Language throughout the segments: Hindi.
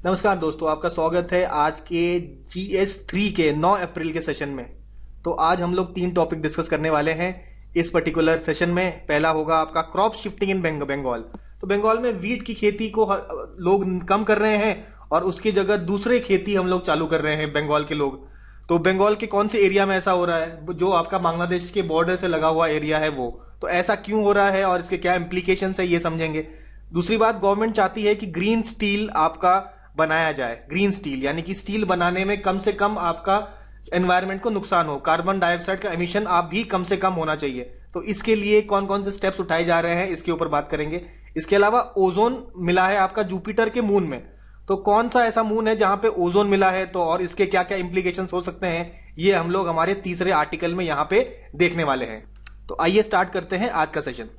नमस्कार दोस्तों, आपका स्वागत है आज के GS3 के 9 अप्रैल के सेशन में। तो आज हम लोग 3 टॉपिक डिस्कस करने वाले हैं इस पर्टिकुलर सेशन में। पहला होगा आपका क्रॉप शिफ्टिंग इन बंगाल। तो बंगाल में वीट की खेती को लोग कम कर रहे हैं और उसकी जगह दूसरे खेती हम लोग चालू कर रहे हैं बंगाल के लोग। तो बंगाल के कौन से एरिया में ऐसा हो रहा है? जो आपका बांग्लादेश के बॉर्डर से लगा हुआ एरिया है वो। तो ऐसा क्यों हो रहा है और इसके क्या इम्प्लीकेशंस है ये समझेंगे। दूसरी बात, गवर्नमेंट चाहती है कि ग्रीन स्टील आपका बनाया जाए। ग्रीन स्टील यानी कि स्टील बनाने में कम से कम आपका एनवायरनमेंट को नुकसान हो, कार्बन डाइऑक्साइड का एमिशन आप भी कम से कम होना चाहिए। तो इसके लिए कौन कौन से स्टेप्स उठाए जा रहे हैं इसके ऊपर बात करेंगे। इसके अलावा ओजोन मिला है आपका जुपिटर के मून में। तो कौन सा ऐसा मून है जहां पे ओजोन मिला है, तो और इसके क्या क्या इंप्लीकेशन हो सकते हैं, ये हम लोग हमारे तीसरे आर्टिकल में यहाँ पे देखने वाले हैं। तो आइए स्टार्ट करते हैं आज का सेशन।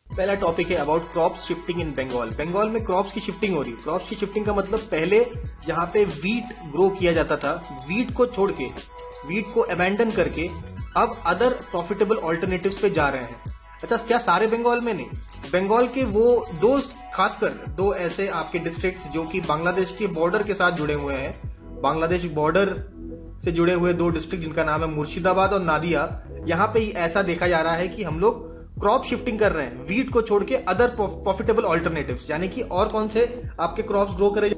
पहला टॉपिक है about crops shifting in Bengal. Bengal में क्रॉप्स की शिफ्टिंग हो रही है। क्रॉप्स की शिफ्टिंग का मतलब पहले जहां पे वीट ग्रो किया जाता था, वीट को छोड़ के, वीट को अबैंडन करके अब अदर प्रॉफिटेबल ऑल्टरनेटिव्स पे जा रहे हैं। अच्छा, क्या सारे बंगाल में नहीं, बंगाल के वो खासकर दो ऐसे आपके डिस्ट्रिक्ट जो कि बांग्लादेश के बॉर्डर के साथ जुड़े हुए हैं। बांग्लादेश बॉर्डर से जुड़े हुए 2 डिस्ट्रिक्ट जिनका नाम है मुर्शिदाबाद और नादिया। यहाँ पे ऐसा देखा जा रहा है कि हम लोग क्रॉप शिफ्टिंग कर रहे हैं, वीट को छोड़ के अदर प्रॉफिटेबल ऑल्टरनेटिव्स, यानी कि और कौन से आपके क्रॉप्स ग्रो करे।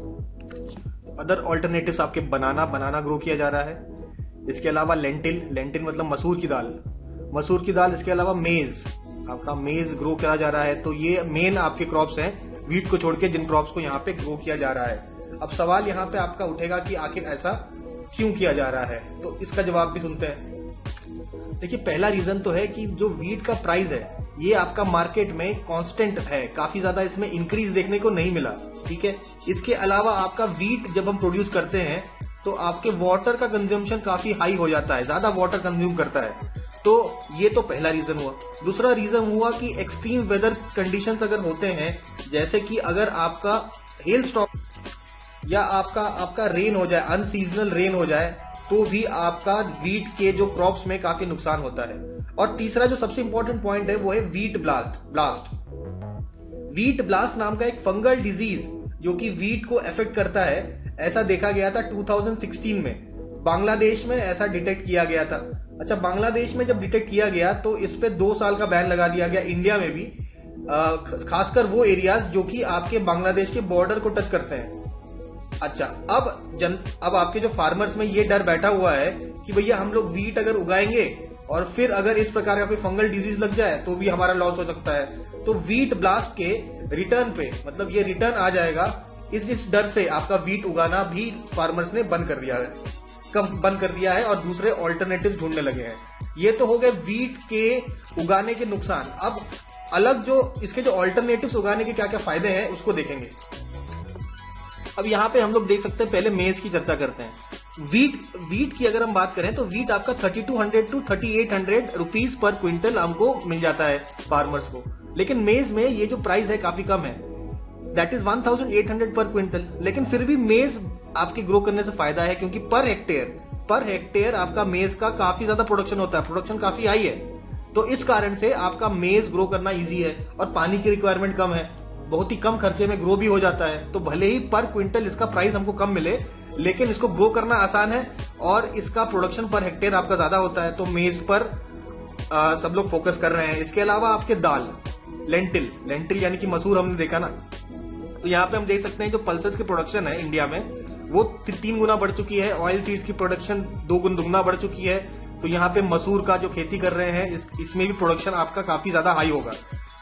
अदर ऑल्टरनेटिव्स आपके बनाना ग्रो किया जा रहा है। इसके अलावा लेंटिल मतलब मसूर की दाल। इसके अलावा मेज, आपका मेज ग्रो किया जा रहा है। तो ये मेन आपके क्रॉप्स हैं वीट को छोड़ के, जिन क्रॉप्स को यहाँ पे ग्रो किया जा रहा है। अब सवाल यहाँ पे आपका उठेगा कि आखिर ऐसा क्यों किया जा रहा है, तो इसका जवाब भी सुनते हैं। देखिए, पहला रीजन तो है कि जो वीट का प्राइस है ये आपका मार्केट में कांस्टेंट है, काफी ज्यादा इसमें इंक्रीज देखने को नहीं मिला। ठीक है, इसके अलावा आपका वीट जब हम प्रोड्यूस करते हैं तो आपके वाटर का कंज्यूमशन काफी हाई हो जाता है, ज्यादा वाटर कंज्यूम करता है। तो ये तो पहला रीजन हुआ। दूसरा रीजन हुआ कि एक्सट्रीम वेदर कंडीशंस अगर होते हैं, जैसे कि अगर आपका हेल स्टॉर्म या आपका रेन हो जाए, अनसीजनल रेन हो जाए, तो भी आपका वीट के जो क्रॉप्स में काफी नुकसान होता है। और तीसरा जो सबसे इंपॉर्टेंट पॉइंट है वो है वीट ब्लास्ट। वीट ब्लास्ट नाम का एक फंगल डिजीज जो कि वीट को अफेक्ट करता है, ऐसा देखा गया था 2016 में बांग्लादेश में ऐसा डिटेक्ट किया गया था। अच्छा, बांग्लादेश में जब डिटेक्ट किया गया तो इस पे 2 साल का बैन लगा दिया गया। इंडिया में भी खासकर वो एरियाज जो कि आपके बांग्लादेश के बॉर्डर को टच करते हैं। अच्छा, अब आपके जो फार्मर्स में ये डर बैठा हुआ है कि भैया हम लोग वीट अगर उगाएंगे और फिर अगर इस प्रकार का कोई फंगल डिजीज लग जाए तो भी हमारा लॉस हो सकता है। तो वीट ब्लास्ट के रिटर्न पे, मतलब ये रिटर्न आ जाएगा, इस डर से आपका वीट उगाना भी फार्मर्स ने बंद कर दिया है और दूसरे ऑल्टरनेटिव ढूंढने लगे हैं। ये तो हो गए वीट के उगाने के नुकसान। अब अलग जो इसके जो ऑल्टरनेटिव्स उगाने के क्या क्या फायदे हैं उसको देखेंगे। अब यहाँ पे हम लोग देख सकते हैं, पहले मेज की चर्चा करते हैं। वीट की अगर हम बात करें तो वीट आपका 3200 to 3800 रुपीज पर क्विंटल हमको मिल जाता है फार्मर्स को। लेकिन मेज में ये जो प्राइस है काफी कम है, दैट इज 1800 पर क्विंटल। लेकिन फिर भी मेज आपके ग्रो करने से फायदा है, क्योंकि पर हेक्टेयर आपका मेज का काफी ज्यादा प्रोडक्शन होता है, प्रोडक्शन काफी हाई है। तो इस कारण से आपका मेज ग्रो करना इजी है और पानी की रिक्वायरमेंट कम है, बहुत ही कम खर्चे में ग्रो भी हो जाता है। तो भले ही पर क्विंटल इसका प्राइस हमको कम मिले, लेकिन इसको ग्रो करना आसान है और इसका प्रोडक्शन पर हेक्टेयर आपका ज्यादा होता है। तो मेज पर सब लोग फोकस कर रहे हैं। इसके अलावा आपके दाल, लेंटिल यानी कि मसूर हमने देखा ना, तो यहाँ पे हम देख सकते हैं जो पल्सेस की प्रोडक्शन है इंडिया में वो 3 गुना बढ़ चुकी है। ऑयल सीड्स की प्रोडक्शन 2 दुगना बढ़ चुकी है। तो यहाँ पे मसूर का जो खेती कर रहे हैं इसमें भी प्रोडक्शन आपका काफी ज्यादा हाई होगा।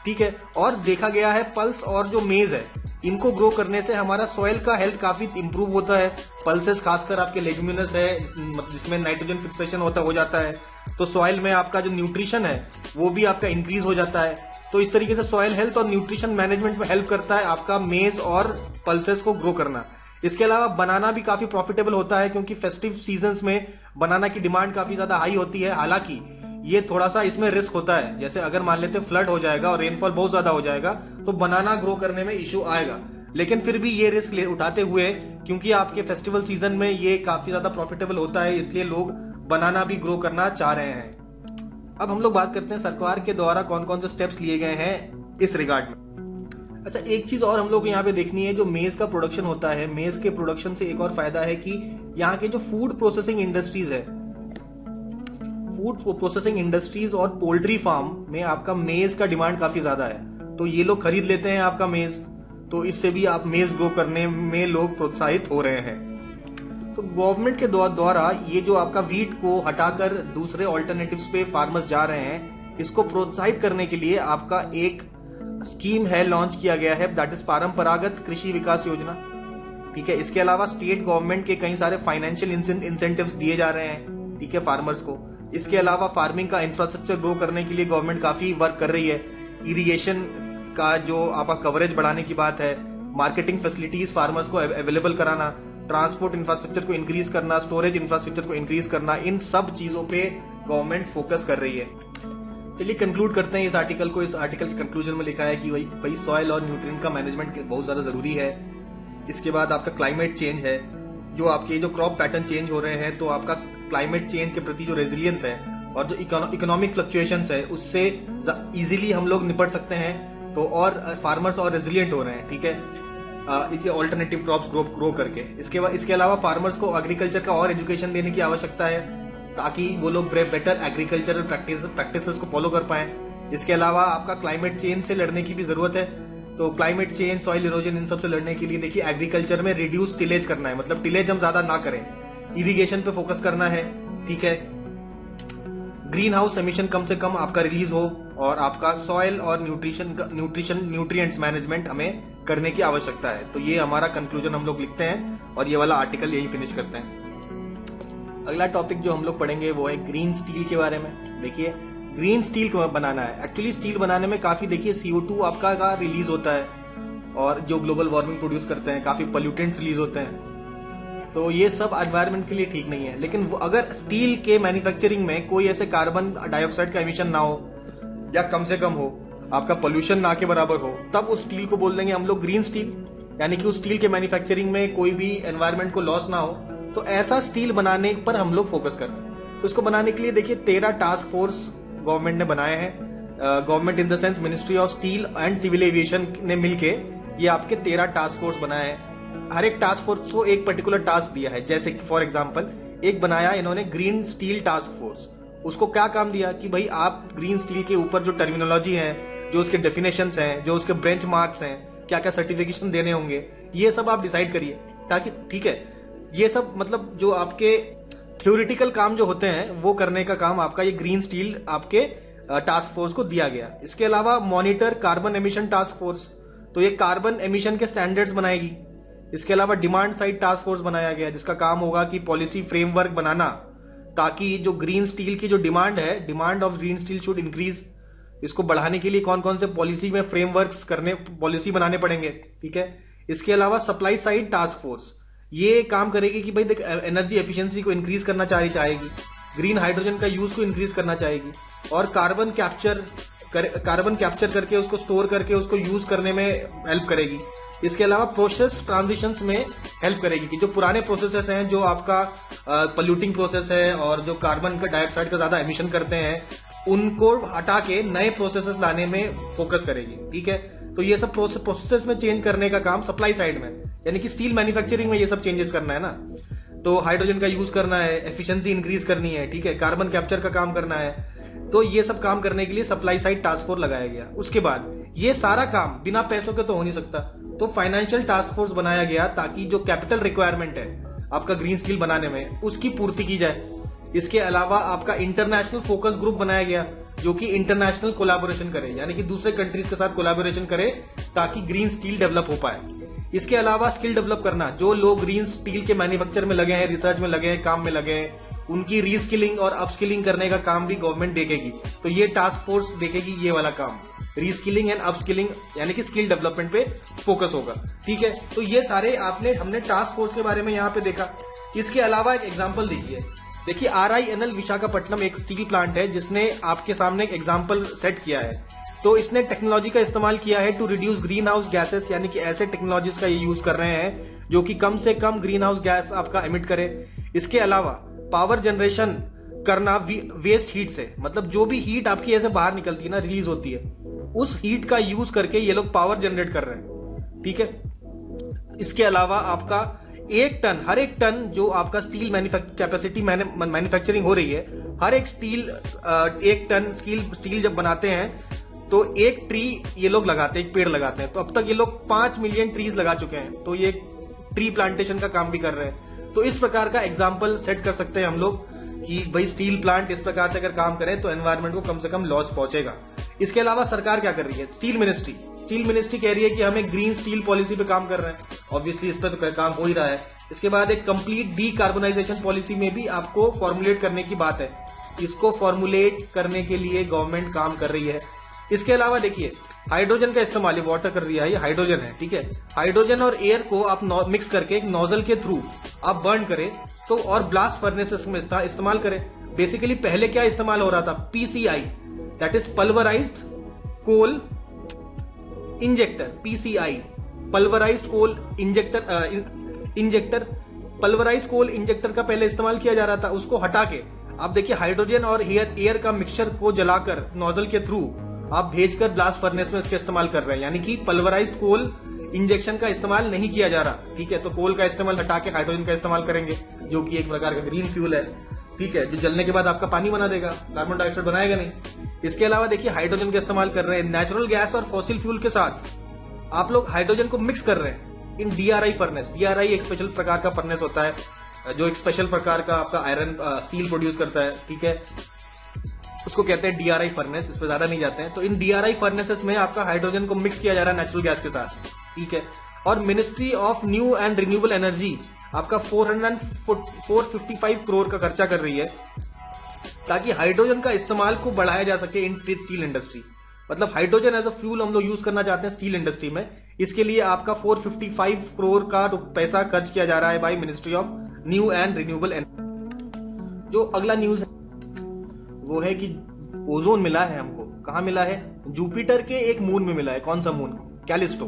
ठीक है, और देखा गया है पल्स और जो मेज है इनको ग्रो करने से हमारा सॉइल का हेल्थ काफी इंप्रूव होता है। पल्सेस खासकर आपके लेग्यूमिनस है जिसमें नाइट्रोजन फिक्सेशन हो जाता है, तो सॉइल में आपका जो न्यूट्रिशन है वो भी आपका इंक्रीज हो जाता है। तो इस तरीके से सॉइल हेल्थ और न्यूट्रिशन मैनेजमेंट में हेल्प करता है आपका मेज और पल्सेस को ग्रो करना। इसके अलावा बनाना भी काफी प्रॉफिटेबल होता है, क्योंकि फेस्टिव सीजन्स में बनाना की डिमांड काफी ज्यादा हाई होती है। हालांकि ये थोड़ा सा इसमें रिस्क होता है, जैसे अगर मान लेते फ्लड हो जाएगा और रेनफॉल बहुत ज्यादा हो जाएगा तो बनाना ग्रो करने में इश्यू आएगा। लेकिन फिर भी ये रिस्क उठाते हुए, क्योंकि आपके फेस्टिवल सीजन में ये काफी ज्यादा प्रॉफिटेबल होता है, इसलिए लोग बनाना भी ग्रो करना चाह रहे हैं। अब हम लोग बात करते हैं सरकार के द्वारा कौन कौन से स्टेप्स लिए गए हैं इस रिगार्ड में। अच्छा, एक चीज और हम लोग को यहाँ पे देखनी है, जो मेज का प्रोडक्शन होता है, मेज के प्रोडक्शन से एक और फायदा है कि यहाँ के जो फूड प्रोसेसिंग इंडस्ट्रीज है, फूड प्रोसेसिंग इंडस्ट्रीज और पोल्ट्री फार्म में आपका मेज का डिमांड काफी ज्यादा है, तो ये लोग खरीद लेते हैं आपका मेज, तो इससे भी आप मेज ग्रो करने में लोग प्रोत्साहित हो रहे हैं। तो गवर्नमेंट के द्वारा ये जो आपका वीट को हटाकर दूसरे ऑल्टरनेटिव्स पे फार्मर्स जा रहे हैं, इसको प्रोत्साहित करने के लिए आपका एक स्कीम है, लॉन्च किया गया है, दैट इज परंपरागत कृषि विकास योजना। ठीक है, इसके अलावा स्टेट गवर्नमेंट के कई सारे फाइनेंशियल इंसेंटिव्स दिए जा रहे हैं, ठीक है, फार्मर्स को। इसके अलावा फार्मिंग का इंफ्रास्ट्रक्चर ग्रो करने के लिए गवर्नमेंट काफी वर्क कर रही है। इरिगेशन का जो आपका कवरेज बढ़ाने की बात है, मार्केटिंग फैसिलिटीज फार्मर्स को अवेलेबल कराना, ट्रांसपोर्ट इंफ्रास्ट्रक्चर को इंक्रीज करना, स्टोरेज इंफ्रास्ट्रक्चर को इंक्रीज करना, इन सब चीजों पे गवर्नमेंट फोकस कर रही है। चलिए कंक्लूड करते हैं इस आर्टिकल को। इस आर्टिकल के कंक्लूजन में लिखा है कि भाई सॉइल और न्यूट्रिएंट का मैनेजमेंट बहुत ज्यादा जरूरी है। इसके बाद आपका क्लाइमेट चेंज है, जो आपके जो क्रॉप पैटर्न चेंज हो रहे हैं, तो आपका क्लाइमेट चेंज के प्रति जो रेजिलियंस है और जो इकोनॉमिक फ्लक्चुएशंस है, उससे इजीली हम लोग निपट सकते हैं, तो और फार्मर्स और रेजिलियंट हो रहे हैं। ठीक है, ऑल्टरनेटिव क्रॉप्स ग्रो करके। इसके अलावा फार्मर्स को एग्रीकल्चर का और एजुकेशन देने की आवश्यकता है, ताकि वो लोग बेटर एग्रीकल्चरल प्रैक्टिसेस को फॉलो कर पाए। इसके अलावा आपका क्लाइमेट चेंज से लड़ने की भी जरूरत है, तो क्लाइमेट चेंज, सॉइल इरोजन, इन सब से लड़ने के लिए देखिए एग्रीकल्चर में रिड्यूस टिलेज करना है, मतलब टिलेज हम ज्यादा ना करें, इरिगेशन पे फोकस करना है। ठीक है, ग्रीन हाउस एमिशन कम से कम आपका रिलीज हो, और आपका सॉइल और न्यूट्रिएंट्स मैनेजमेंट हमें करने की आवश्यकता है। तो ये हमारा कंक्लूजन हम लोग लिखते हैं और ये वाला आर्टिकल यही फिनिश करते हैं। अगला टॉपिक जो हम लोग पढ़ेंगे वो है ग्रीन स्टील के बारे में। देखिए, ग्रीन स्टील को बनाना है। एक्चुअली स्टील बनाने में काफी देखिए CO2 आपका का रिलीज होता है, और जो ग्लोबल वार्मिंग प्रोड्यूस करते हैं, काफी पोल्यूटेंट्स रिलीज होते हैं, तो ये सब एनवायरनमेंट के लिए ठीक नहीं है। लेकिन अगर स्टील के मैन्युफैक्चरिंग में कोई ऐसे कार्बन डाइऑक्साइड का एमिशन ना हो, या कम से कम हो, आपका पोल्यूशन ना के बराबर हो, तब उस स्टील को बोल देंगे हम लोग ग्रीन स्टील, यानी कि उस स्टील के मैन्युफैक्चरिंग में कोई भी एनवायरनमेंट को लॉस ना हो। तो ऐसा स्टील बनाने पर हम लोग फोकस कर रहे हैं। तो इसको बनाने के लिए देखिए 13 टास्क फोर्स गवर्नमेंट ने बनाए हैं। Government in the sense ministry of steel and civil aviation ने मिलके ये आपके 13 टास्क फोर्स बनाए हैं। हर एक टास्क फोर्स को एक पर्टिकुलर टास्क दिया है। जैसे फॉर एग्जाम्पल एक बनाया इन्होंने ग्रीन स्टील टास्क फोर्स। उसको क्या काम दिया कि भाई आप ग्रीन स्टील के ऊपर जो टर्मिनोलॉजी है, जो उसके डेफिनेशंस हैं, जो उसके बेंच मार्क्स हैं, क्या क्या सर्टिफिकेशन देने होंगे, ये सब आप डिसाइड करिए, ताकि ठीक है, ये सब मतलब जो आपके थ्योरेटिकल काम जो होते हैं वो करने का काम आपका ये ग्रीन स्टील आपके टास्क फोर्स को दिया गया। इसके अलावा monitor carbon emission task force, तो ये कार्बन एमिशन के स्टैंडर्ड्स बनाएगी। इसके अलावा डिमांड साइड टास्क फोर्स बनाया गया, जिसका काम होगा कि पॉलिसी फ्रेमवर्क बनाना, ताकि जो ग्रीन स्टील की जो डिमांड है, demand of green steel should increase, इसको बढ़ाने के लिए कौन कौन से पॉलिसी में फ्रेमवर्क्स करने, पॉलिसी बनाने पड़ेंगे। ठीक है, इसके अलावा सप्लाई साइड टास्क फोर्स ये काम करेगी कि भाई देख एनर्जी एफिशिएंसी को इंक्रीज करना चाहेगी, ग्रीन हाइड्रोजन का यूज को इंक्रीज करना चाहेगी, और कार्बन कैप्चर करके उसको स्टोर करके उसको यूज करने में हेल्प करेगी। इसके अलावा प्रोसेस ट्रांजिशंस में हेल्प करेगी कि जो पुराने प्रोसेसेस हैं, जो आपका पोल्यूटिंग प्रोसेस है और जो कार्बन का डाइऑक्साइड का ज्यादा एमिशन करते हैं, उनको हटा के नए प्रोसेसेस लाने में फोकस करेगी। ठीक है, तो ये सब प्रोसेस में चेंज करने का काम सप्लाई साइड में, यानी कि स्टील मैन्युफैक्चरिंग में ये सब चेंजेस करना है ना। तो हाइड्रोजन का यूज करना है, एफिशिएंसी इंक्रीज करनी है, ठीक है, कार्बन कैप्चर का काम करना है, तो ये सब काम करने के लिए सप्लाई साइड टास्क फोर्स लगाया गया। उसके बाद ये सारा काम बिना पैसों के तो हो नहीं सकता, तो फाइनेंशियल टास्क फोर्स बनाया गया, ताकि जो कैपिटल रिक्वायरमेंट है आपका ग्रीन स्टील बनाने में, उसकी पूर्ति की जाए। इसके अलावा आपका इंटरनेशनल फोकस ग्रुप बनाया गया, जो कि इंटरनेशनल कोलैबोरेशन करे, यानी कि दूसरे कंट्रीज के साथ कोलैबोरेशन करे, ताकि ग्रीन स्टील डेवलप हो पाए। इसके अलावा स्किल डेवलप करना, जो लोग ग्रीन स्टील के मैन्युफैक्चर में लगे हैं, रिसर्च में लगे हैं, काम में लगे हैं, उनकी रीस्किलिंग और अपस्किलिंग करने का काम भी गवर्नमेंट देखेगी। तो ये टास्क फोर्स देखेगी ये वाला काम, रीस्किलिंग एंड अपस्किलिंग, यानी कि स्किल डेवलपमेंट पे फोकस होगा। ठीक है, तो ये सारे हमने टास्क फोर्स के बारे में यहाँ पे देखा। इसके अलावा एक एग्जाम्पल देखिए RINL विशाखापट्टनम एक स्टील प्लांट है, जिसने आपके सामने एक एग्जाम्पल सेट किया है। तो इसने टेक्नोलॉजी का इस्तेमाल किया है to reduce greenhouse gases, यानी कि ऐसे टेक्नोलॉजीज का ये यूज कर रहे हैं जो कि कम से कम ग्रीन हाउस गैस आपका एमिट करे। इसके अलावा पावर जनरेशन करना वेस्ट हीट से, मतलब जो भी हीट आपकी ऐसे बाहर निकलती है ना, रिलीज होती है, उस हीट का यूज करके ये लोग पावर जनरेट कर रहे हैं। ठीक है। इसके अलावा आपका हर एक टन जो आपका स्टील कैपेसिटी मैन्युफैक्चरिंग हो रही है, हर एक एक टन स्टील जब बनाते हैं तो एक ट्री ये लोग लगाते हैं, एक पेड़ लगाते हैं। तो अब तक ये लोग 5 मिलियन ट्रीज लगा चुके हैं, तो ये ट्री प्लांटेशन का काम भी कर रहे हैं। तो इस प्रकार का एग्जाम्पल सेट कर सकते हैं हम लोग कि भाई स्टील प्लांट इस प्रकार से अगर काम करें तो एनवायरमेंट को कम से कम लॉस पहुंचेगा। इसके अलावा सरकार क्या कर रही है? स्टील मिनिस्ट्री कह रही है कि हमें ग्रीन स्टील पॉलिसी पे काम कर रहे हैं। ऑब्वियसली इस पर तो काम हो ही रहा है। इसके बाद एक कंप्लीट डीकार्बोनाइजेशन पॉलिसी में भी आपको फॉर्मुलेट करने की बात है। इसको फॉर्मुलेट करने के लिए गवर्नमेंट काम कर रही है। इसके अलावा देखिए हाइड्रोजन का इस्तेमाल, ये वाटर कर रही है, ये हाइड्रोजन है। ठीक है। हाइड्रोजन और एयर को आप मिक्स करके एक नोजल के थ्रू आप बर्न करें तो, और ब्लास्ट फर्नेसेस में इस्तेमाल करें। बेसिकली पहले क्या इस्तेमाल हो रहा था? PCI, that is pulverised coal injector. PCI, pulverised coal injector, pulverised coal injector का पहले इस्तेमाल किया जा रहा था। उसको हटा के आप देखिए हाइड्रोजन और एयर का मिक्सचर को जलाकर नोजल के थ्रू आप भेजकर ब्लास्ट फर्नेस में इसका इस्तेमाल कर रहे हैं, यानी कि पल्वराइज्ड कोल इंजेक्शन का इस्तेमाल नहीं किया जा रहा। ठीक है। तो कोल का इस्तेमाल हटा के हाइड्रोजन का इस्तेमाल करेंगे, जो कि एक प्रकार का ग्रीन फ्यूल है। ठीक है। जो जलने के बाद आपका पानी बना देगा, कार्बन डाइऑक्साइड बनाएगा नहीं। इसके अलावा देखिए हाइड्रोजन का इस्तेमाल कर रहे हैं। नेचुरल गैस और फॉसिल फ्यूल के साथ आप लोग हाइड्रोजन को मिक्स कर रहे हैं इन डीआरआई फर्नेस। डीआरआई एक स्पेशल प्रकार का फर्नेस होता है जो एक स्पेशल प्रकार का आपका आयरन स्टील प्रोड्यूस करता है। ठीक है। उसको कहते हैं डीआरआई फर्नेस, इस पर ज्यादा नहीं जाते हैं। तो इन डीआरआई फर्नेसेस में आपका हाइड्रोजन को मिक्स किया जा रहा है नेचुरल गैस के साथ। ठीक है। और ministry of new and renewable energy आपका 455 करोड़ का खर्चा कर रही है ताकि हाइड्रोजन का इस्तेमाल को बढ़ाया जा सके इन स्टील इंडस्ट्री। मतलब हाइड्रोजन एज अ फ्यूल हम लोग यूज करना चाहते हैं स्टील इंडस्ट्री में। इसके लिए आपका 455 करोड़ का पैसा खर्च किया जा रहा है by ministry of new and renewable energy. जो अगला न्यूज है वो है कि ओजोन मिला है हमको। कहां मिला है? जुपिटर के एक मून में मिला है। कौन सा मून? कैलिस्टो।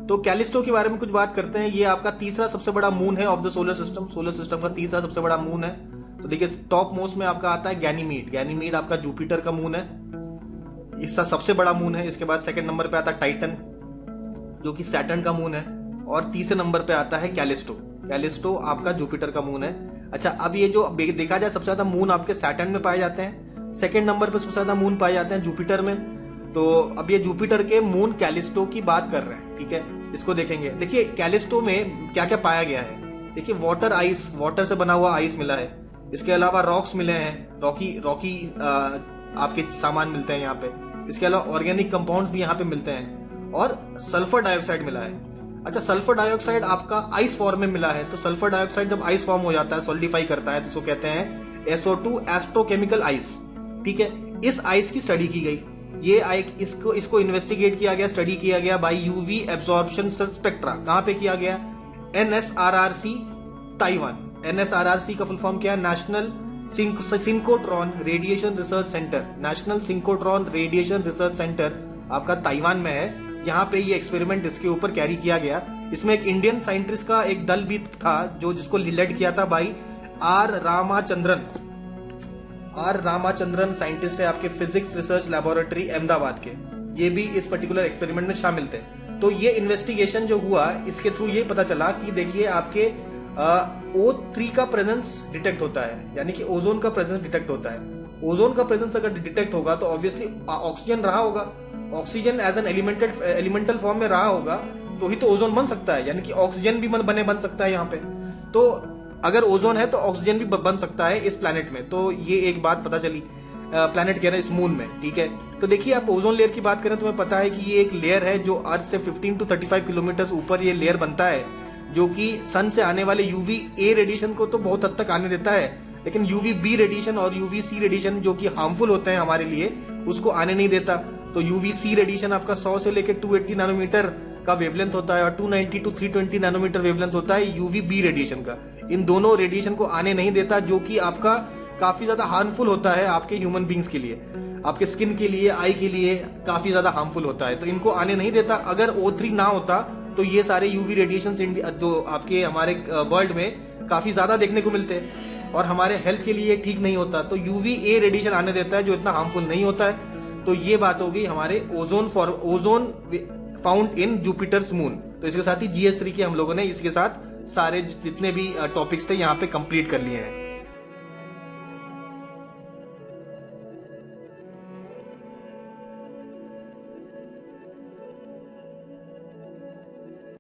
तो कैलिस्टो के बारे में कुछ बात करते हैं। ये आपका तीसरा सबसे बड़ा मून है ऑफ द सोलर सिस्टम का तीसरा सबसे बड़ा मून है। तो देखिए टॉप मोस्ट में आपका आता है गैनीमीड आपका जुपिटर का मून है, इसका सबसे बड़ा मून है। इसके बाद सेकंड नंबर पे आता है टाइटन जो कि सैटर्न का मून है, और तीसरे नंबर पे आता है कैलिस्टो आपका जुपिटर का मून है। अच्छा, अब ये जो देखा जाए सबसे ज्यादा मून आपके सैटर्न में पाए जाते हैं, सेकंड नंबर पे सबसे ज्यादा मून पाए जाते हैं जुपिटर में। तो अब ये जुपिटर के मून कैलिस्टो की बात कर रहे हैं। ठीक है, इसको देखेंगे। देखिए कैलिस्टो में क्या क्या पाया गया है। देखिए वाटर से बना हुआ आइस मिला है। इसके अलावा रॉक्स मिले हैं, रॉकी आपके सामान मिलते हैं यहाँ पे। इसके अलावा ऑर्गेनिक कंपाउंड भी यहाँ पे मिलते हैं, और सल्फर डाइऑक्साइड मिला है। अच्छा, सल्फर डाइऑक्साइड आपका आइस फॉर्म में मिला है। तो सल्फर डाइऑक्साइड जब आइस फॉर्म हो जाता है, सॉलिडिफाई करता है, तो इसको कहते हैं SO2 एस्ट्रोकेमिकल आइस। ठीक है, इस आइस की स्टडी की गई। ये इसको इन्वेस्टिगेट किया गया, स्टडी किया गया बाय यूवी एब्जॉर्प्शन स्पेक्ट्रा। कहां पे किया गया? NSRRC Taiwan. NSRRC का फुल फॉर्म क्या है? National synchrotron radiation research centre. National synchrotron radiation research centre आपका ताइवान में है। यहाँ पे ये एक्सपेरिमेंट इसके ऊपर कैरी किया गया। इसमें एक इंडियन साइंटिस्ट का एक दल भी था जिसको लीड किया था भाई आर रामाचंद्रन साइंटिस्ट है आपके फिजिक्स रिसर्च लैबोरेटरी अहमदाबाद के। ये भी इस पर्टिकुलर एक्सपेरिमेंट में शामिल थे। तो ये इन्वेस्टिगेशन जो हुआ, इसके थ्रू ये पता चला कि देखिए आपके O3 का प्रेजेंस डिटेक्ट होता है, यानी कि ओजोन का प्रेजेंस डिटेक्ट होता है। ओजोन का प्रेजेंस अगर डिटेक्ट होगा तो ऑब्वियसली ऑक्सीजन रहा होगा। Oxygen as an elemental form में रहा होगा तो ही तो ओजोन बन सकता है, यानी कि ऑक्सीजन भी बन सकता है यहाँ पे। तो अगर ओजोन है तो ऑक्सीजन भी बन सकता है इस प्लैनेट में। तो ये एक बात पता चली, प्लैनेट कह रहे हैं इस मून में। ठीक है, तो देखिए आप ओजोन लेयर की बात करें तो तुम्हें पता है कि ये एक लेयर है जो अर्थ से 15 to 35 किलोमीटर ऊपर ये लेयर बनता है, जो कि सन से आने वाले UVA रेडिएशन को तो बहुत हद तक आने देता है, लेकिन UVB रेडिएशन और UVC रेडिएशन जो कि हार्मफुल होते हैं हमारे लिए, उसको आने नहीं देता। तो UVC रेडिएशन आपका 100 से लेकर 280 नैनोमीटर का वेवलेंथ होता है, और 290 to 320 नैनोमीटर वेवलेंथ होता है UVB रेडिएशन का। इन दोनों रेडिएशन को आने नहीं देता, जो कि आपका काफी ज्यादा हार्मफुल होता है आपके ह्यूमन बींग्स के लिए, आपके स्किन के लिए, आई के लिए काफी ज्यादा हार्मफुल होता है। तो इनको आने नहीं देता। अगर O3 ना होता तो ये सारे UV रेडिएशन जो आपके हमारे वर्ल्ड में काफी ज्यादा देखने को मिलते हैं। और हमारे हेल्थ के लिए ठीक नहीं होता। तो यूवीए रेडिएशन आने देता है जो इतना हार्मफुल नहीं होता है। तो ये बात हो गई हमारे ozone found in Jupiter's moon. तो इसके साथ ही GS3 के हम लोगों ने इसके साथ सारे जितने भी टॉपिक्स थे यहाँ पे कंप्लीट कर लिए हैं।